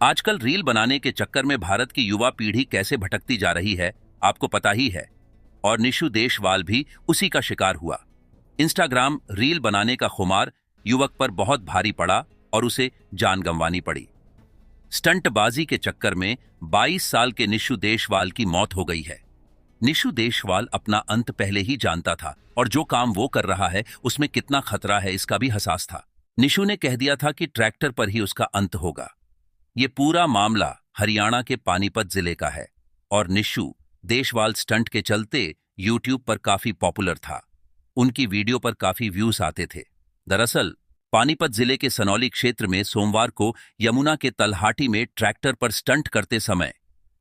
आजकल रील बनाने के चक्कर में भारत की युवा पीढ़ी कैसे भटकती जा रही है, आपको पता ही है। और निशु देशवाल भी उसी का शिकार हुआ। इंस्टाग्राम रील बनाने का खुमार युवक पर बहुत भारी पड़ा और उसे जान गंवानी पड़ी। स्टंटबाजी के चक्कर में 22 साल के निशु देशवाल की मौत हो गई है। निशु देशवाल अपना अंत पहले ही जानता था और जो काम वो कर रहा है उसमें कितना खतरा है इसका भी एहसास था। निशु ने कह दिया था कि ट्रैक्टर पर ही उसका अंत होगा। ये पूरा मामला हरियाणा के पानीपत जिले का है और निशु देशवाल स्टंट के चलते यूट्यूब पर काफी पॉपुलर था। उनकी वीडियो पर काफी व्यूज आते थे। दरअसल पानीपत जिले के सनौली क्षेत्र में सोमवार को यमुना के तलहाटी में ट्रैक्टर पर स्टंट करते समय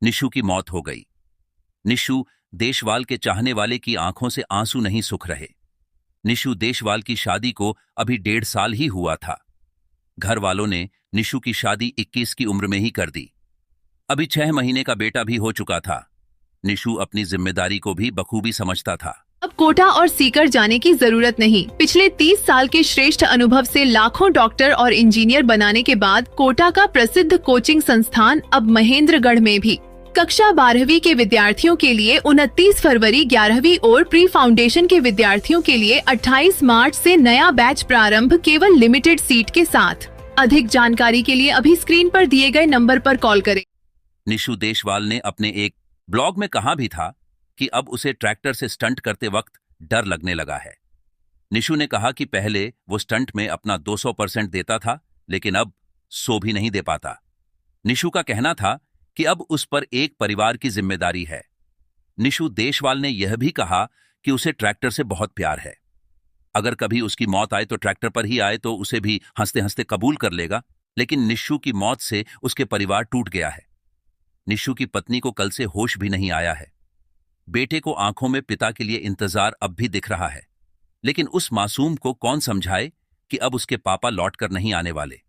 निशु की मौत हो गई। निशु देशवाल के चाहने वाले की आंखों से आंसू नहीं सूख रहे। निशु देशवाल की शादी को अभी 1.5 साल ही हुआ था। घर वालों ने निशु की शादी 21 की उम्र में ही कर दी। अभी 6 महीने का बेटा भी हो चुका था। निशु अपनी जिम्मेदारी को भी बखूबी समझता था। अब कोटा और सीकर जाने की जरूरत नहीं। पिछले 30 साल के श्रेष्ठ अनुभव से लाखों डॉक्टर और इंजीनियर बनाने के बाद कोटा का प्रसिद्ध कोचिंग संस्थान अब महेंद्रगढ़ में भी कक्षा 12वीं के विद्यार्थियों के लिए 29 फरवरी 11वीं और प्री फाउंडेशन के विद्यार्थियों के लिए 28 मार्च से नया बैच प्रारंभ केवल लिमिटेड सीट के साथ। अधिक जानकारी के लिए अभी स्क्रीन पर दिए गए नंबर पर कॉल करें। निशु देशवाल ने अपने एक ब्लॉग में कहा भी था कि अब उसे ट्रैक्टर से स्टंट करते वक्त डर लगने लगा है। निशु ने कहा कि पहले वो स्टंट में अपना 200% देता था, लेकिन अब 100 भी नहीं दे पाता। निशु का कहना था कि अब उस पर एक परिवार की जिम्मेदारी है। निशु देशवाल ने यह भी कहा कि उसे ट्रैक्टर से बहुत प्यार है। अगर कभी उसकी मौत आए तो ट्रैक्टर पर ही आए तो उसे भी हंसते हंसते कबूल कर लेगा। लेकिन निशु की मौत से उसके परिवार टूट गया है। निशु की पत्नी को कल से होश भी नहीं आया है। बेटे को आंखों में पिता के लिए इंतजार अब भी दिख रहा है, लेकिन उस मासूम को कौन समझाए कि अब उसके पापा लौटकर नहीं आने वाले।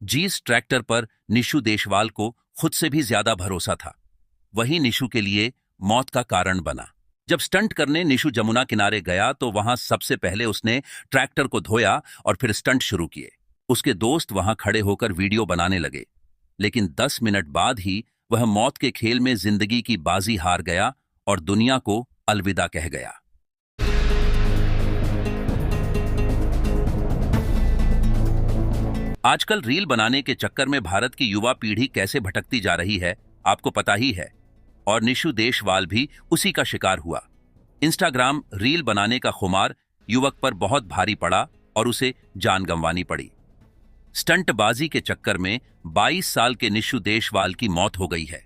जीस ट्रैक्टर पर निशु देशवाल को खुद से भी ज्यादा भरोसा था। वही निशु के लिए मौत का कारण बना। जब स्टंट करने निशु जमुना किनारे गया तो वहां सबसे पहले उसने ट्रैक्टर को धोया और फिर स्टंट शुरू किए। उसके दोस्त वहां खड़े होकर वीडियो बनाने लगे, लेकिन 10 मिनट बाद ही वह मौत के खेल में जिंदगी की बाजी हार गया और दुनिया को अलविदा कह गया। आजकल रील बनाने के चक्कर में भारत की युवा पीढ़ी कैसे भटकती जा रही है, आपको पता ही है। और निशु देशवाल भी उसी का शिकार हुआ। इंस्टाग्राम रील बनाने का खुमार युवक पर बहुत भारी पड़ा और उसे जान गंवानी पड़ी। स्टंटबाजी के चक्कर में 22 साल के निशु देशवाल की मौत हो गई है।